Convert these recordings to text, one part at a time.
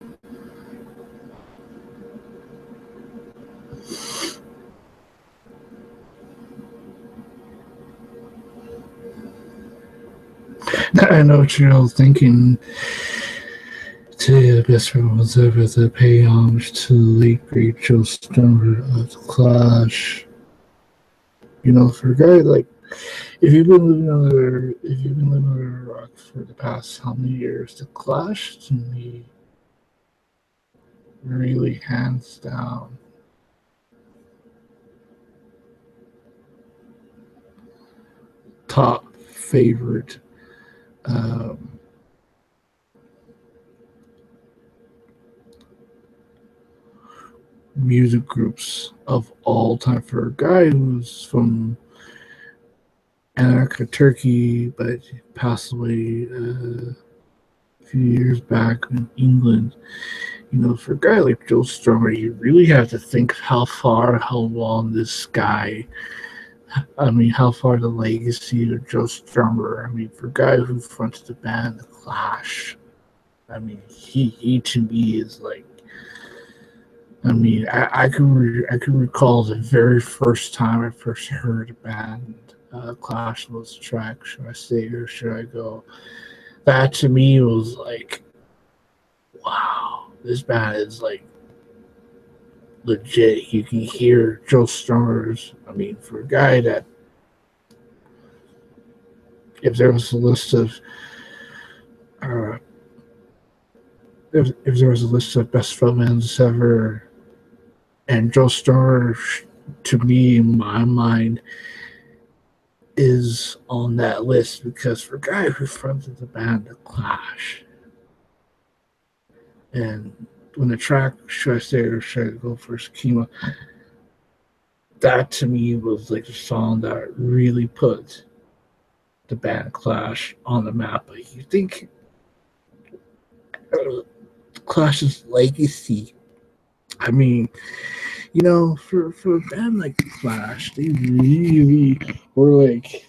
I know what you're all thinking. Today, the best friend was ever to pay homage to the late great Joe Strummer of the Clash. You know, for a guy like if you've been living under a rock for the past how many years, the Clash to me really hands down top favorite um, music groups of all time for a guy who's from Anarcha, Turkey, but passed away a few years back in England. You know, for a guy like Joe Strummer, you really have to think how long this guy. I mean, how far the legacy of Joe Strummer. I mean, for a guy who fronted the band The Clash, I mean, he to me is like. I mean, I can recall the very first time I first heard a band Clash was track. Should I stay or should I go? That to me was like, wow, this band is like legit. You can hear Joe Strummer's. I mean, for a guy that, if there was a list of, uh, if there was a list of best frontmans ever, and Joe Strummer, to me, in my mind, is on that list because for a guy who fronted the band The Clash, and when the track Should I Stay or Should I Go First came up, that to me was like a song that really put the band Clash on the map. Like you think Clash's legacy. I mean, you know, for a band like Clash, they really were like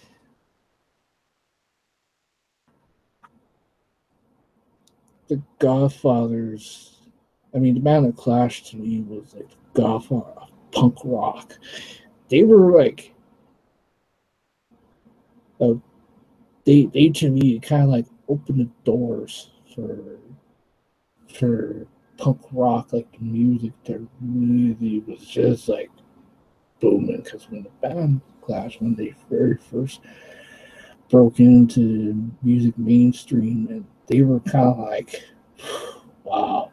the Godfathers. I mean, the band that Clash to me was like the Godfather of punk rock. They were like, uh, they to me kind of like opened the doors for punk rock, like music that really was just like booming. Because when the band Clash, when they very first broke into music mainstream, and they were kind of like, wow,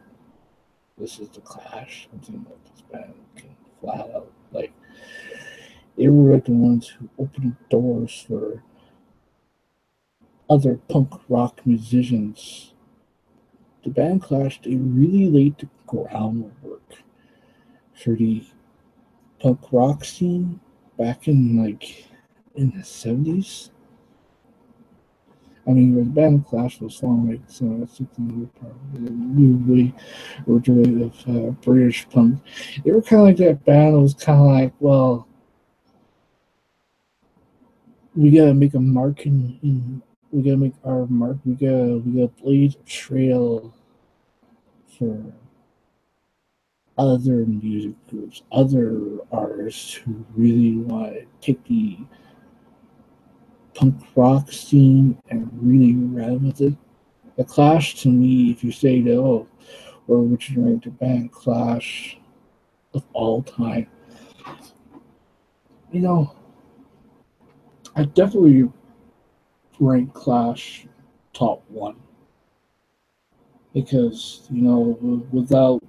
this is the Clash. Something like this band can flat out like they were like the ones who opened doors for other punk rock musicians. The band Clash, they really laid the groundwork for the punk rock scene back in the 70s. I mean, when the band Clash was formed, like, so that's something probably a new way or way of British punk. They were kind of like that band that was kind of like, well, we gotta make a mark we gotta make our mark. We gotta blaze a trail for other music groups, other artists who really want to take the punk rock scene and really run with it. The Clash, to me, if you say that, oh, or would you rank the band Clash of all time? You know, I definitely rank Clash top one because you know without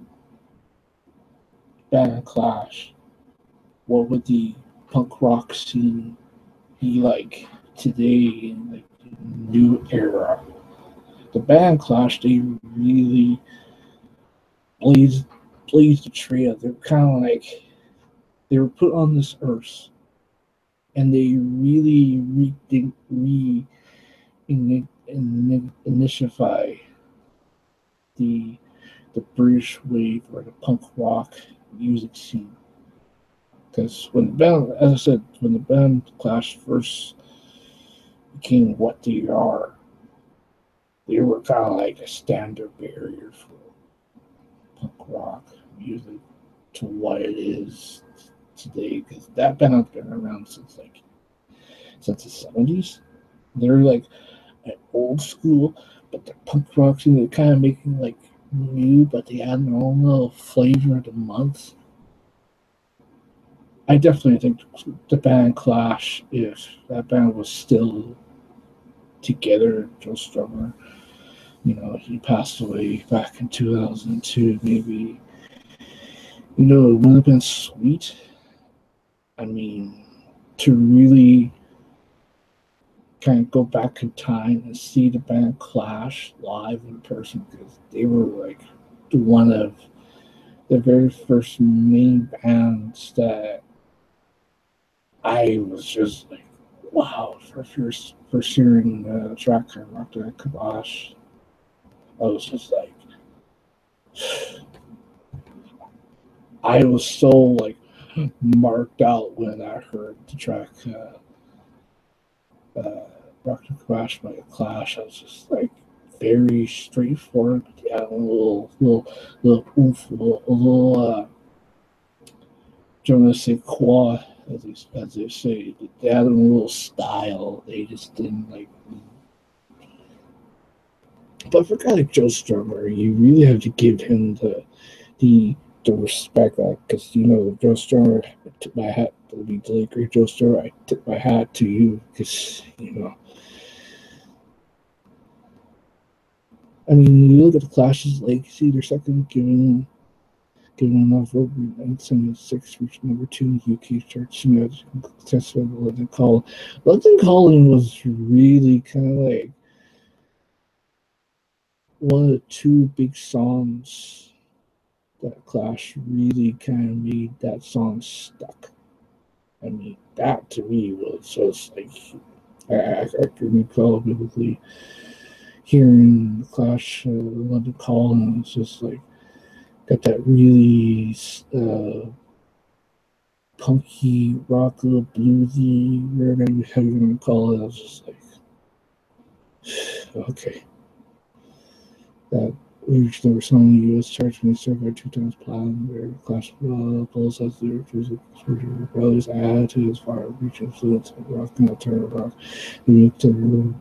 band Clash, what would the punk rock scene be like today in like the new era? The band Clash, they really blazed blazed the trail. They're kind of like they were put on this earth, and they really initiify the the British wave or the punk rock music scene. Because when the band, as I said, when the band Clash first became what they are, they were kind of like a standard barrier for music to what it is today, because that band has been around since the 70s. They're like an old school, but they're punk rock and they're kind of making like new, but they add their own little flavor of the month. I definitely think the band Clash, if that band was still together, Joe Strummer, he passed away back in 2002, maybe, it would have been sweet. I mean, to really kind of go back in time and see the band Clash live in person, because they were like one of the very first main bands that I was just like, wow, for first hearing the track on Rock the Kabosh, I was just like, I was so like marked out when I heard the track Rock the Kabosh by the Clash. I was just like very straightforward. Yeah, a little oomph, a little je ne sais quoi, as they say. They had a little style. They just didn't like. But for a guy like Joe Strummer, you really have to give him the respect, because Joe Strummer, I took my hat to the late great Joe Strummer. I tip my hat to you, because I mean, you look at the Clash's legacy. Their second given enough over 1976, reached #2 UK charts. Successful London Calling. London Calling was really kind of like one of the two big songs that Clash really kind of made that song stuck. I mean, that to me was just like, I can recall vividly hearing the Clash London Calling. It's just like, got that really punky, rock, bluesy, whatever you want to call it. I was just like, okay. That reached number song in the U.S. charts when they survived 2 times platinum. Where Clash Bulls as their music rebellious attitude as far as reach influence of rock and alternative rock, unique to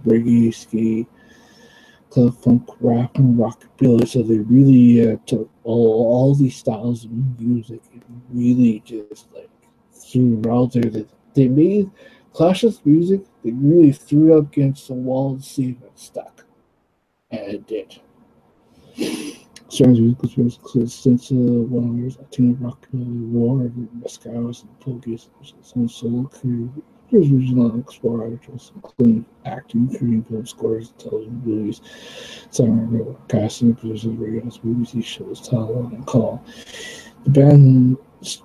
reggae, skate, club funk, rap, and rockabilly. So they really took all these styles of music and really just like threw it out there. That they made Clash's music. They really threw it up against the wall to see if it stuck, and it did. Strong's musical experience since 1 year's Latino rock war, Mascaras and Pogies, some solo career. Here's regional explorers, including acting, creating film scores, television movies, songwriting, casting, producing radio movies, these shows, television, and call. The band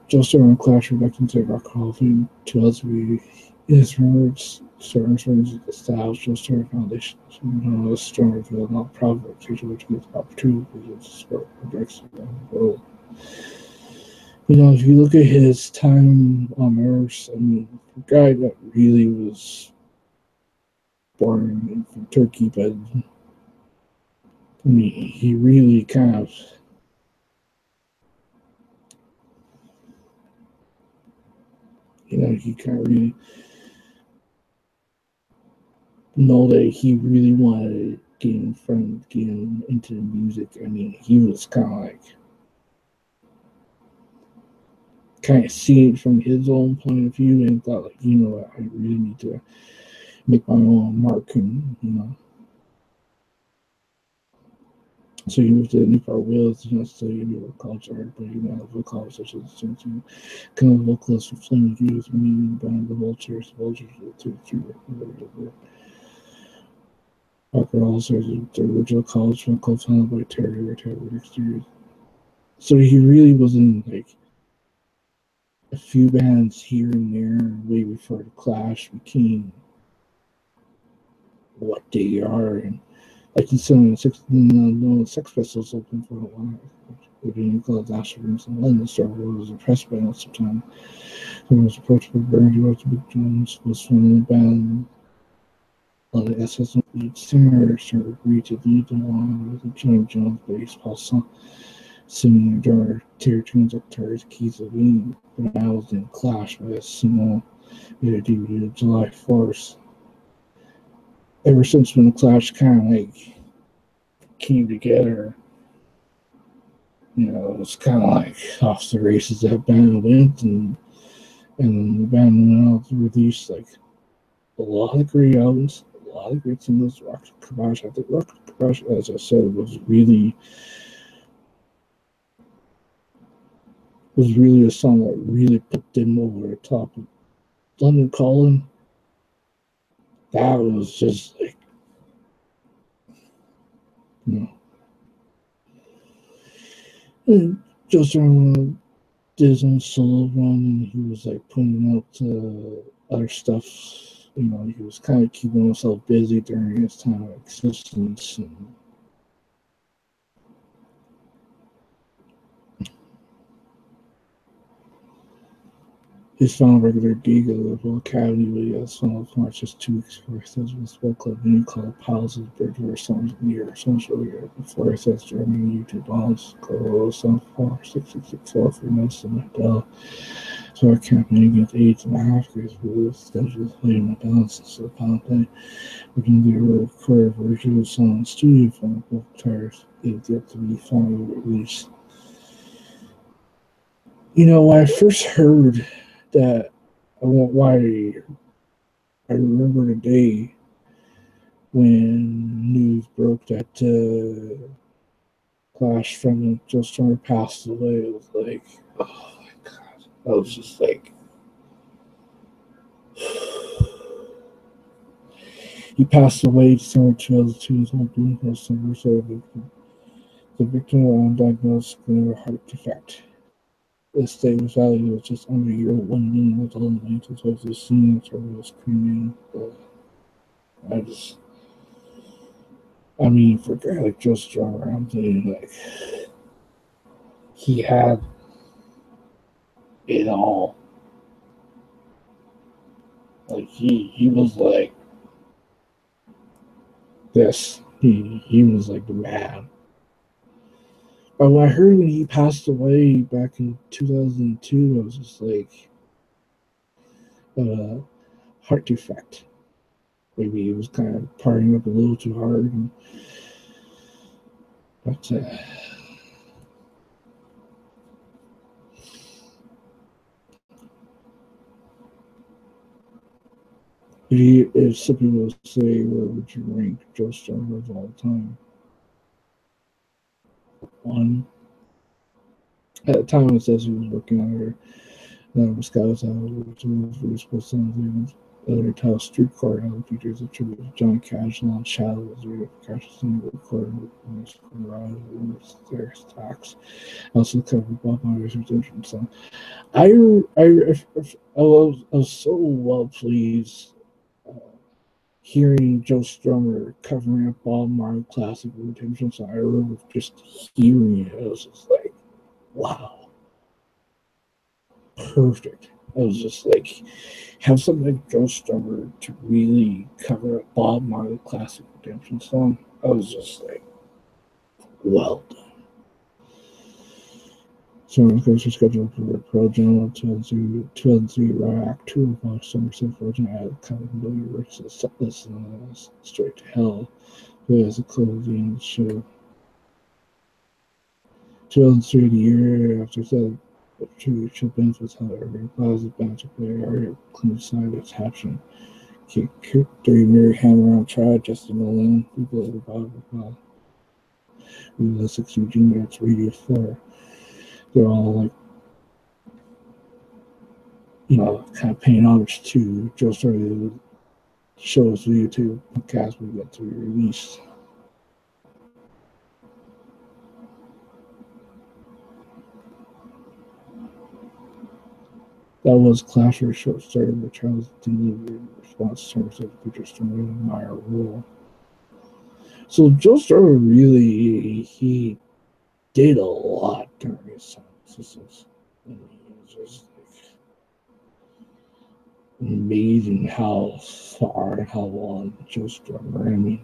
Joe Strummer and Clash were elected to Rock Hall of Fame 2003. In his words, Strummer's music styles, Joe Strummer Foundation, Strummerville, not profit organization which gives opportunities to support projects around the world. If you look at his time on Earth, I mean, the guy that really was born from Turkey, but I mean, he really kind of he kind of really know that he really wanted to get into the music. I mean, he was kind of seeing it from his own point of view and thought like, I really need to make my own mark, and so he moved to Newport Wales, studying New College art, but vocal college such as kind of vocalist for Flaming Jews, meaning the band the Vultures Parker also the original college film co-founded by Terry Exterior. So he really was in like a few bands here and there way before the Clash became what they are. And like in the Sex Pistols open for a while. Being called Asherins and London Struggle was impressed by at some time. He was approached by Bernie Rhodes, Big Jones was from the band on the SS lead singer, agreed to lead them along with Johnny Jones bass Paul Son. singing during tier tunes like Terror's Keys of Eden, when I was in Clash with a single video DVD of July 4th. Ever since when the Clash kind of like came together, it was kind of like off the races that band went, and the band went out to release like a lot of great albums, a lot of great singles. Rock Kabash, I think Rock Kabash, as I said, was really a song that really put them over the top. London Calling, that was just like, and just did his own solo run, and he was like putting out other stuff. He was kind of keeping himself busy during his time of existence. And his final regular gig at the Liverpool Academy, but he has final March just 2 weeks before he says with Sport Club, and he called Piles of Bridgewater Songs in the year, so much earlier before he says Germany, YouTube Bonds, Coro, Sun 4664 for Nelson Mandela. So our campaign against AIDS and Africa was scheduled to play in Mandela since the Palestine. We're going to get a recorded version of the song in studio from both guitars. It's yet to be finally released. When I first heard that, I remember the day when news broke that Clash from Joe Strummer passed away. It was like, oh my god. I was just like, he passed away December 2002. His whole bloom was summer, so the victim of undiagnosed global heart defect. This day was valued was just under a year old, 1 million with all the Atlantis was the scene of was cremated. But for a guy like Joe Strummer, I'm thinking like he had it all. Like he was like this. He was like the man. But when I heard when he passed away back in 2002, I was just like, heart defect. Maybe he was kind of partying up a little too hard. But if some people say, where would you rank Joe Strummer of all time? One. At the time, it says he was working under Scouts out, which was supposed to other title Streetcar album features a tribute to John Cash and Shadow was radio Cash's single recorded with their stocks. Also covered Bob Myers' redemption song. I was so well pleased hearing Joe Strummer covering a Bob Marley classic redemption song. I remember just hearing it. I was just like, wow, perfect. I was just like, have something like Joe Strummer to really cover a Bob Marley classic redemption song. I was just like, well done. So of course, scheduled for the Pro General 2003 Rock Tour of Somerset, Virgin added accountability works to set this Straight to Hell, who has a closing show. 2003, the year after that, the tribute show benefits, however, allows the band to play area side its hatching. Dirty Mary Hammer on Trial, Justin Nolan, people at the bottom. We were the 6 Eugene Arts Radio 4. They're all like, kind of paying homage to Joe Strummer. Show us video to podcast we got to be released. That was Clasher short started with Charles delivery in response to terms of the future story of Meyer rule. So Joe Strummer really he did a lot during his time. It was just amazing how far and how long Joe Strummer.